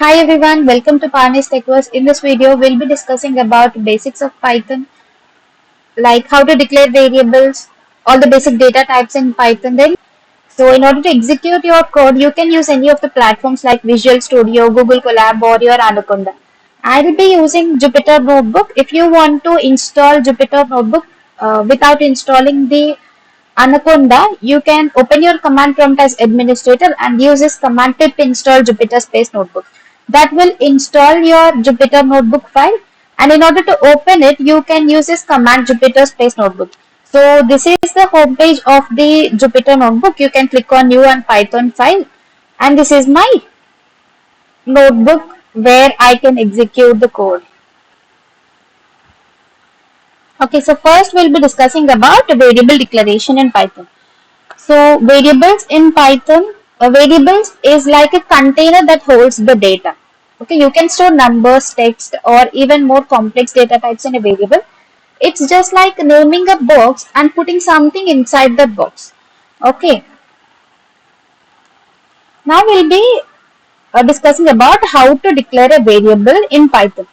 Hi everyone, welcome to Parnis TechVerse. In this video, we'll be discussing about basics of Python, like how to declare variables, all the basic data types in Python. So in order to execute your code, you can use any of the platforms like Visual Studio, Google Colab, or your Anaconda. I will be using Jupyter Notebook. If you want to install Jupyter Notebook without installing the Anaconda, you can open your command prompt as administrator and use this command pip install Jupyter Space Notebook. That will install your Jupyter Notebook file, and in order to open it, you can use this command Jupyter Space Notebook. So this is the home page of the Jupyter Notebook. You can click on new and Python file, and this is my notebook where I can execute the code. Okay, so first we'll be discussing about variable declaration in Python. So variables in Python, variables is like a container that holds the data. Okay, you can store numbers, text, or even more complex data types in a variable. It's just like naming a box and putting something inside the box. Okay, now we'll be discussing about how to declare a variable in Python.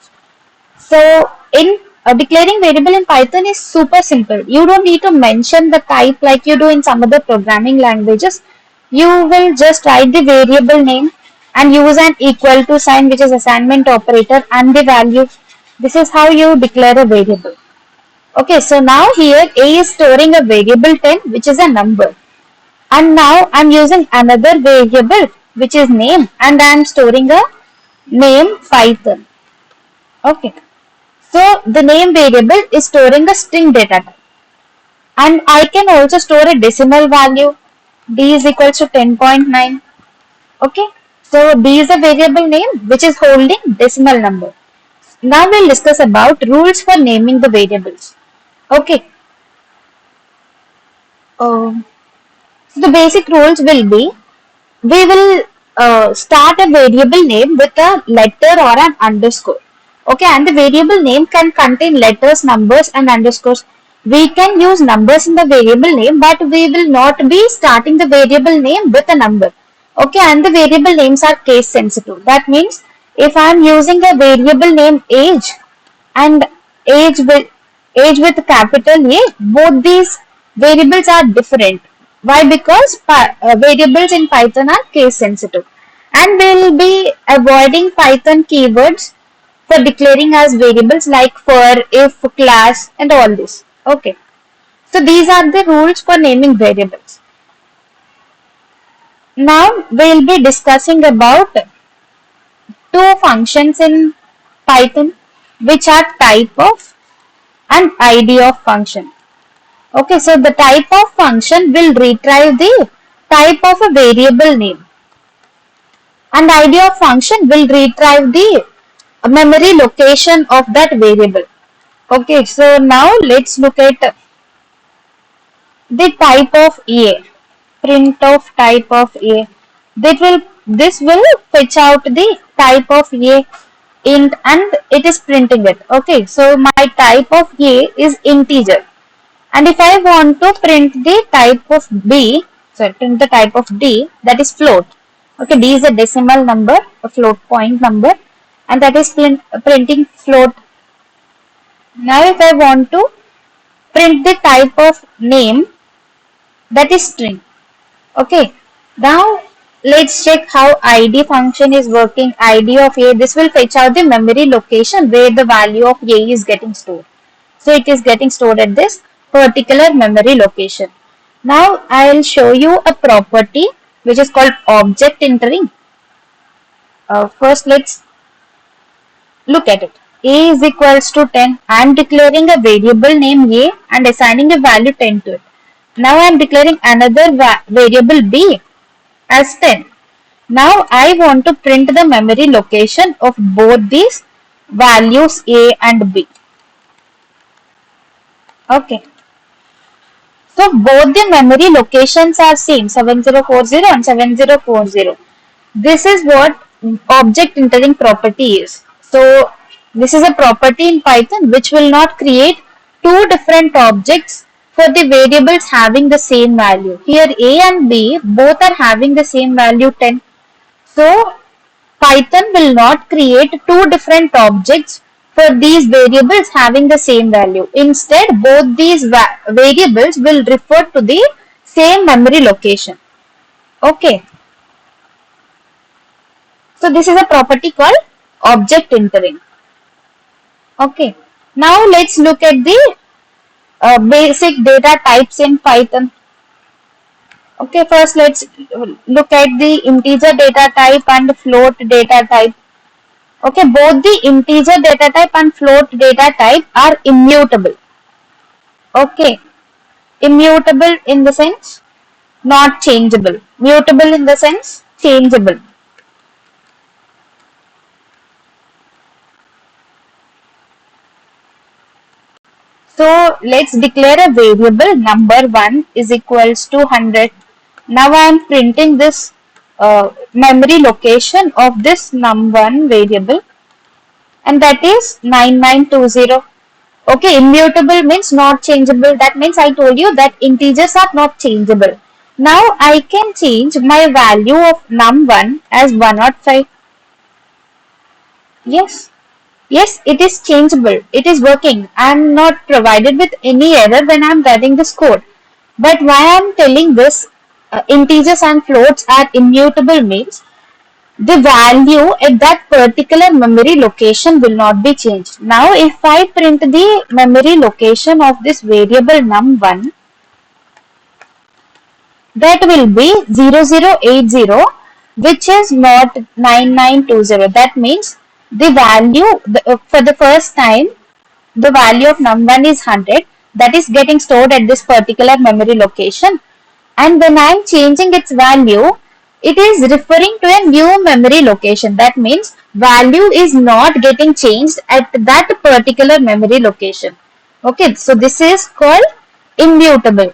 So in declaring variable in Python is super simple. You don't need to mention the type like you do in some other programming languages. You will just write the variable name and use an equal to sign, which is assignment operator, and the value. This is how you declare a variable. Okay, so now here A is storing a variable 10, which is a number. And now I'm using another variable, which is name, and I'm storing a name Python. Okay. So the name variable is storing a string data type. And I can also store a decimal value. D is equals to 10.9. Okay. So D is a variable name which is holding decimal number. Now we'll discuss about rules for naming the variables. Okay. So the basic rules will be, we will start a variable name with a letter or an underscore. Okay, and the variable name can contain letters, numbers, and underscores. We can use numbers in the variable name, but we will not be starting the variable name with a number. Okay, and the variable names are case sensitive. That means if I am using a variable name age and age with capital A, both these variables are different. Why? Because variables in Python are case sensitive, and we will be avoiding Python keywords for declaring as variables like for, if, class, and all this. Okay, so these are the rules for naming variables. Now we will be discussing about two functions in Python, which are type of and id of function. Okay, so the type of function will retrieve the type of a variable name, and id of function will retrieve the memory location of that variable. Okay, so now let's look at the type of A. Print of type of A. This will fetch out the type of A int and it is printing it. Okay, so my type of A is integer. And if I want to print the type of B, sorry, print the type of D, that is float. Okay, D is a decimal number, a float point number, and that is printing float. Now if I want to print the type of name, that is string. Okay, now let's check how id function is working. Id of A, this will fetch out the memory location where the value of A is getting stored. So it is getting stored at this particular memory location. Now I'll show you a property which is called object entering. First let's look at it. A is equals to 10. I am declaring a variable name A and assigning a value 10 to it. Now I am declaring another variable B as 10. Now I want to print the memory location of both these values A and B. Okay. So both the memory locations are same, 7040 and 7040. This is what object entering property is. So this is a property in Python which will not create two different objects for the variables having the same value. Here A and B both are having the same value 10. So Python will not create two different objects for these variables having the same value. Instead, both these variables will refer to the same memory location. Okay. So this is a property called object entering. Okay. Now let's look at the basic data types in Python. Okay, first let's look at the integer data type and float data type. Okay, both the integer data type and float data type are immutable. Okay, immutable in the sense not changeable. Mutable in the sense changeable. So let's declare a variable number1 is equals to 100. Now I am printing this memory location of this num1 variable, and that is 9920. Okay, immutable means not changeable. That means I told you that integers are not changeable. Now I can change my value of num1 as 105. Yes. Yes, it is changeable. It is working. I am not provided with any error when I am writing this code. But why I am telling this integers and floats are immutable means the value at that particular memory location will not be changed. Now if I print the memory location of this variable num1, that will be 0080, which is not 9920. That means the value for the first time, the value of num1 is 100, that is getting stored at this particular memory location, and when I am changing its value, it is referring to a new memory location. That means value is not getting changed at that particular memory location. Okay, so this is called immutable.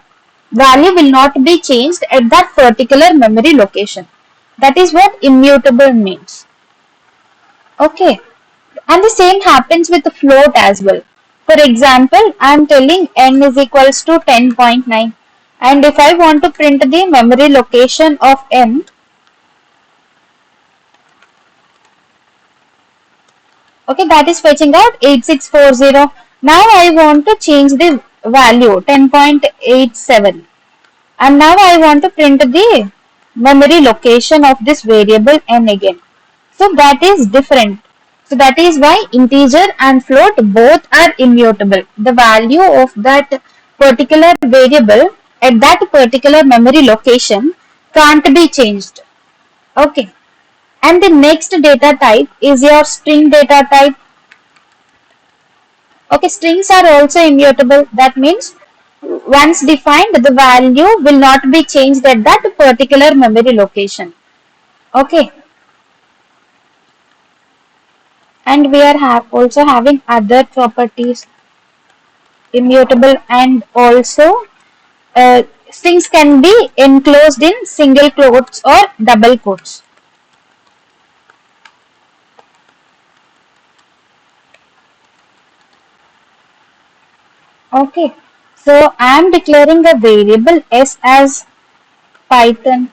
Value will not be changed at that particular memory location. That is what immutable means. Okay, and the same happens with the float as well. For example, I am telling n is equals to 10.9, and if I want to print the memory location of n, okay, that is fetching out 8640. Now I want to change the value 10.87, and now I want to print the memory location of this variable n again. So that is different. So that is why integer and float both are immutable. The value of that particular variable at that particular memory location can't be changed. Okay. And the next data type is your string data type. Okay, strings are also immutable. That means once defined, the value will not be changed at that particular memory location. Okay. And we are also having other properties, immutable, and also strings can be enclosed in single quotes or double quotes. Okay, so I am declaring a variable s as Python,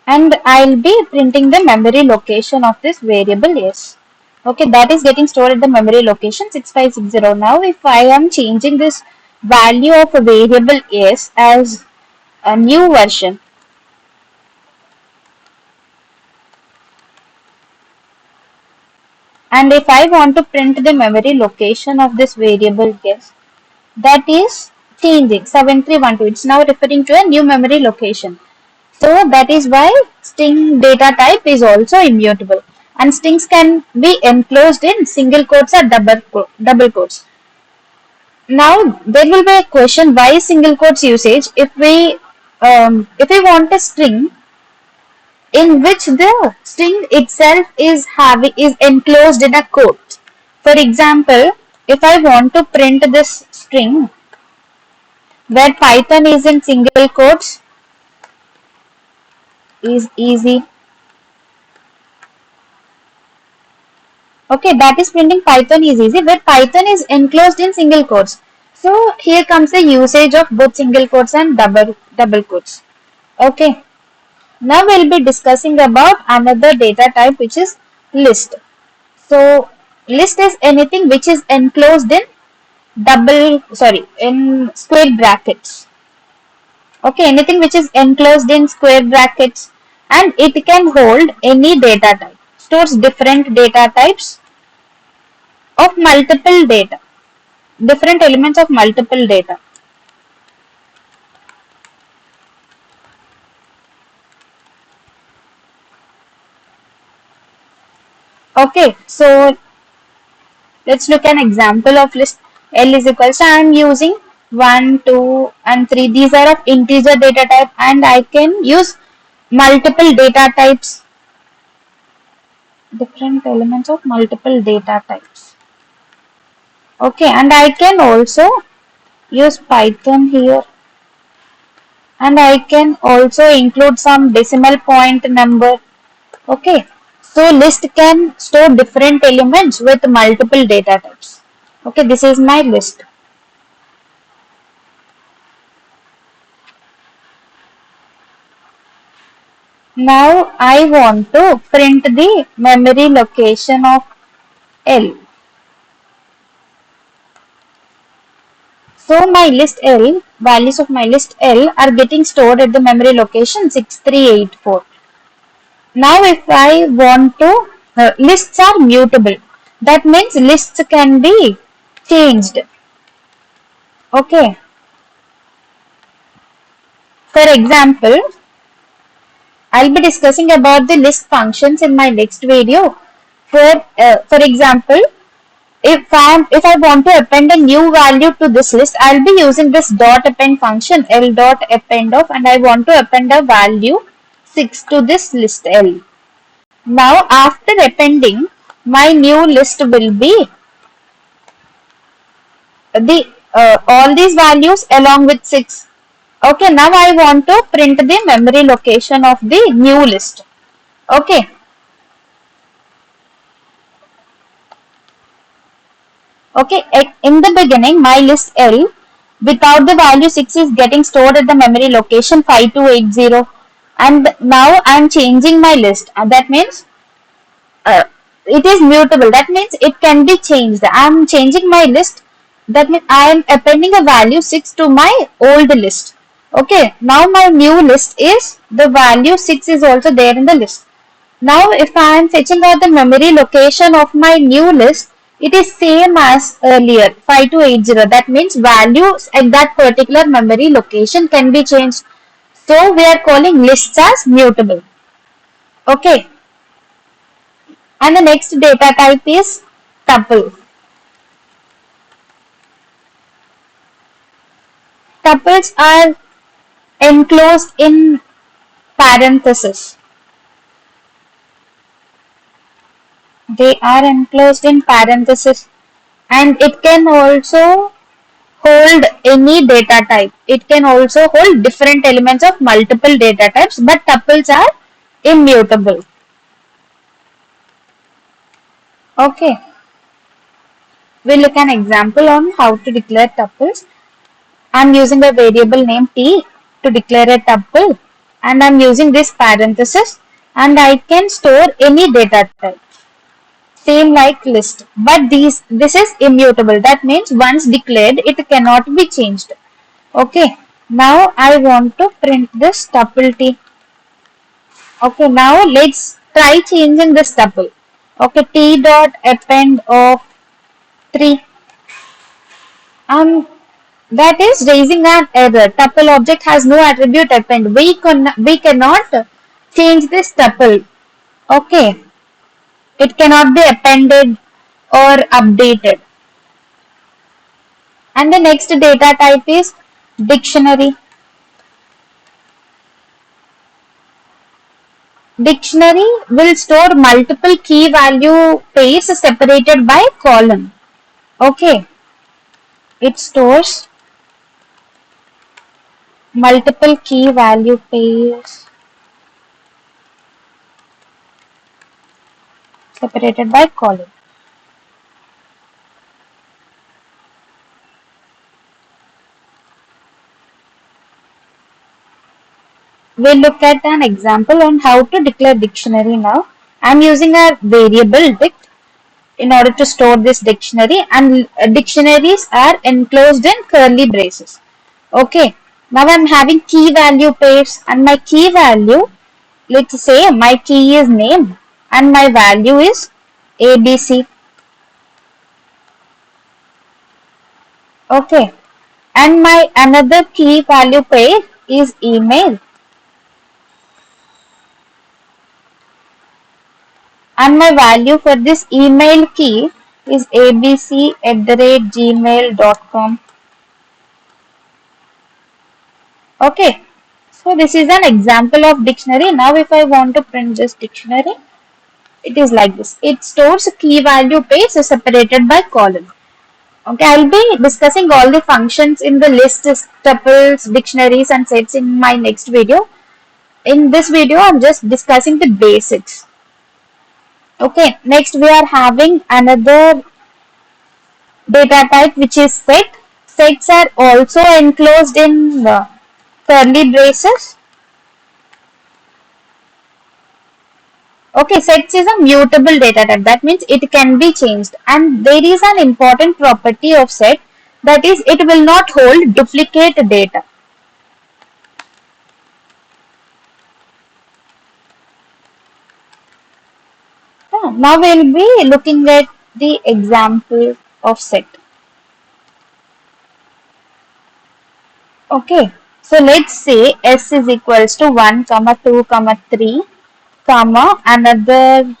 and I'll be printing the memory location of this variable s. Okay, that is getting stored at the memory location 6560. Now if I am changing this value of a variable s as a new version, and if I want to print the memory location of this variable s, that is changing 7312. It's now referring to a new memory location. So that is why string data type is also immutable, and strings can be enclosed in single quotes or double quotes. Now there will be a question, why single quotes usage if we want a string in which the string itself is enclosed in a quote. For example, if I want to print this string where Python is in single quotes, is easy. Okay, that is printing Python is easy, where Python is enclosed in single quotes. So here comes the usage of both single quotes and double quotes. Okay. Now we'll be discussing about another data type, which is list. So list is anything which is enclosed in in square brackets. Okay, anything which is enclosed in square brackets, and it can hold any data type, stores different data types of multiple data, different elements of multiple data. Okay, so let's look at an example of list. L is equals to, I am using 1, 2 and 3. These are of integer data type, and I can use multiple data types, different elements of multiple data types. Okay, and I can also use Python here, and I can also include some decimal point number. Okay, so list can store different elements with multiple data types. Okay, this is my list. Now I want to print the memory location of L. So my list L, values of my list L are getting stored at the memory location 6384. Now if I want to, lists are mutable. That means lists can be changed. Okay. For example, I'll be discussing about the list functions in my next video. For example, if I want to append a new value to this list, I'll be using this dot append function, L dot append of, and I want to append a value 6 to this list L. Now after appending, my new list will be the all these values along with 6. Okay, now I want to print the memory location of the new list. Okay. Okay, in the beginning, my list L without the value 6 is getting stored at the memory location 5280, and now I am changing my list. That means uh, it is mutable. That means it can be changed. I am changing my list. That means I am appending a value 6 to my old list. Okay, now my new list is the value 6 is also there in the list. Now if I am fetching out the memory location of my new list, it is same as earlier 5280. That means values at that particular memory location can be changed. So we are calling lists as mutable. Okay. And the next data type is tuple. Tuples are enclosed in parentheses. They are enclosed in parentheses, and it can also hold any data type. It can also hold different elements of multiple data types, but tuples are immutable. Okay, we'll look an example on how to declare tuples. I'm using a variable name t to declare a tuple, and I'm using this parenthesis, and I can store any data type. Same like list, but this is immutable. That means once declared, it cannot be changed. Okay, now I want to print this tuple t. Okay, now let's try changing this tuple. Okay, t dot append of 3. That is raising an error. Tuple object has no attribute append. We cannot change this tuple. Okay, it cannot be appended or updated. And the next data type is dictionary. Dictionary will store multiple key value pairs separated by colon. Okay, it stores multiple key value pairs separated by colon. we'll look at an example on how to declare dictionary now. I'm using a variable dict in order to store this dictionary, and dictionaries are enclosed in curly braces. Okay, now I'm having key value pairs, and my key value, let's say my key is name and my value is ABC. Okay, and my another key value pair is email, and my value for this email key is abc@gmail.com. Okay, so this is an example of dictionary. Now if I want to print this dictionary, it is like this. It stores key value pairs separated by colon. Okay, I'll be discussing all the functions in the list, tuples, dictionaries and sets in my next video. In this video, I'm just discussing the basics. Okay, next we are having another data type which is set. Sets are also enclosed in curly braces. Okay, sets is a mutable data type. That means it can be changed. And there is an important property of set, that is it will not hold duplicate data. Now we'll be looking at the example of set. Okay, so let's say S is equals to 1, 2, 3, another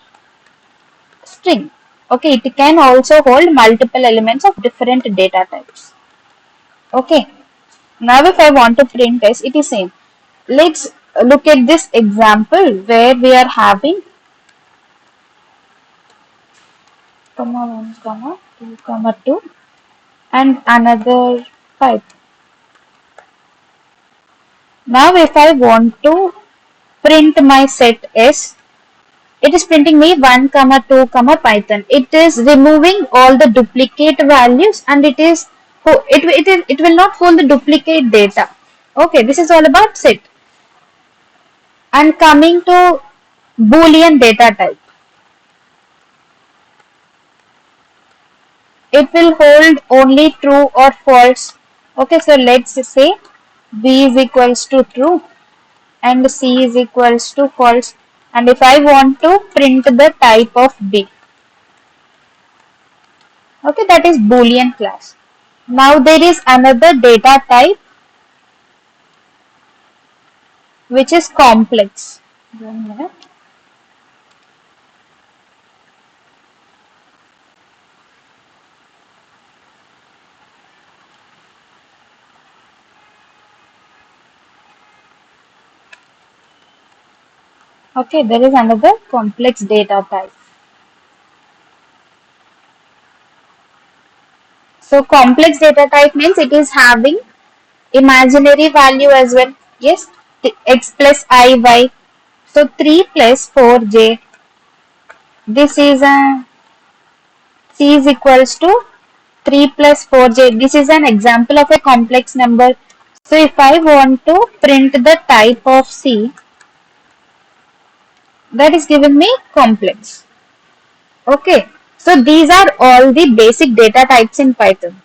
string. Okay, it can also hold multiple elements of different data types. Okay, now if I want to print S, it is same. Let's look at this example where we are having 1, 2, 2 and another 5. Now if I want to print my set S, it is printing me 1, 2, Python. It is removing all the duplicate values, and it will not hold the duplicate data. Okay, this is all about set. And coming to Boolean data type, it will hold only true or false. Okay, so let's say B is equals to true and C is equals to false. And if I want to print the type of B, okay, that is Boolean class. Now there is another data type which is complex. 1 minute. Okay, there is another complex data type. So complex data type means it is having imaginary value as well. Yes, x plus iy. So 3 plus 4j. This is a c is equals to 3 plus 4j. This is an example of a complex number. So if I want to print the type of c, that is giving me complex. Okay. So these are all the basic data types in Python.